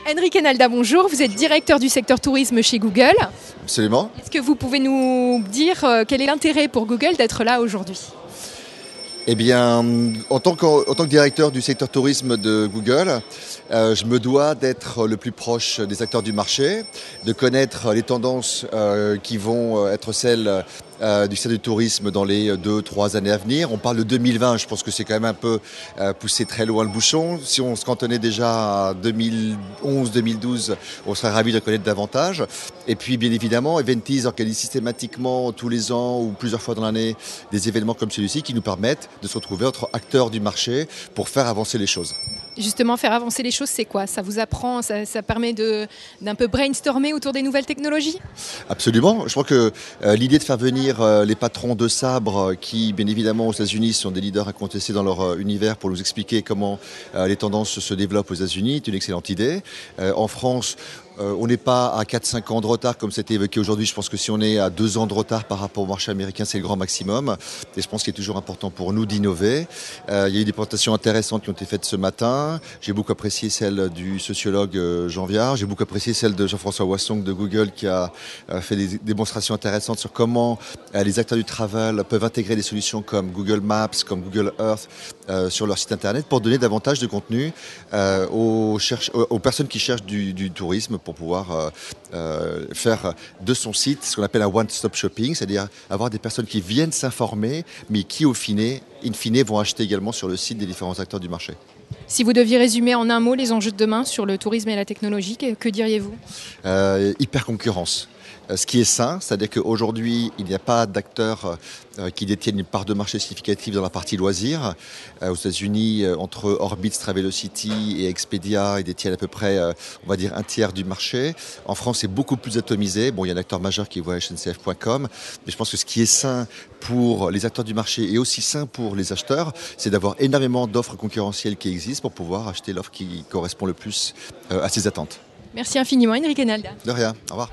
Enrique Nalda, bonjour. Vous êtes directeur du secteur tourisme chez Google. Absolument. Est-ce que vous pouvez nous dire quel est l'intérêt pour Google d'être là aujourd'hui ? Eh bien, en tant que directeur du secteur tourisme de Google, je me dois d'être le plus proche des acteurs du marché, de connaître les tendances qui vont être celles du secteur du tourisme dans les 2-3 années à venir. On parle de 2020, je pense que c'est quand même un peu poussé très loin le bouchon. Si on se cantonnait déjà à 2011-2012, on serait ravis de connaître davantage. Et puis, bien évidemment, Eventis organise systématiquement tous les ans ou plusieurs fois dans l'année des événements comme celui-ci qui nous permettent de se retrouver entre acteurs du marché pour faire avancer les choses. Justement, faire avancer les choses, c'est quoi ? Ça vous apprend, ça permet d'un peu brainstormer autour des nouvelles technologies ? Absolument. Je crois que l'idée de faire venir les patrons de sabre qui, bien évidemment, aux États-Unis sont des leaders incontestés dans leur univers pour nous expliquer comment les tendances se développent aux États-Unis est une excellente idée. En France, on n'est pas à 4-5 ans de retard comme c'était évoqué aujourd'hui. Je pense que si on est à 2 ans de retard par rapport au marché américain, c'est le grand maximum. Et je pense qu'il est toujours important pour nous d'innover. Il y a eu des présentations intéressantes qui ont été faites ce matin. J'ai beaucoup apprécié celle du sociologue Jean Viard. J'ai beaucoup apprécié celle de Jean-François Wassong de Google qui a fait des démonstrations intéressantes sur comment les acteurs du travel peuvent intégrer des solutions comme Google Maps, comme Google Earth sur leur site internet pour donner davantage de contenu aux personnes qui cherchent du tourisme pour pouvoir faire de son site ce qu'on appelle un one-stop shopping, c'est-à-dire avoir des personnes qui viennent s'informer, mais qui, in fine, vont acheter également sur le site des différents acteurs du marché. Si vous deviez résumer en un mot les enjeux de demain sur le tourisme et la technologie, que diriez-vous ? Hyper concurrence. Ce qui est sain, c'est-à-dire qu'aujourd'hui, il n'y a pas d'acteurs qui détiennent une part de marché significative dans la partie loisirs. Aux États-Unis, entre Orbitz, Travelocity et Expedia, ils détiennent à peu près, on va dire, un tiers du marché. En France, c'est beaucoup plus atomisé. Bon, il y a un acteur majeur qui est SNCF.com, mais je pense que ce qui est sain pour les acteurs du marché et aussi sain pour les acheteurs, c'est d'avoir énormément d'offres concurrentielles qui existent pour pouvoir acheter l'offre qui correspond le plus à ses attentes. Merci infiniment, Enrique Nalda. De rien, au revoir.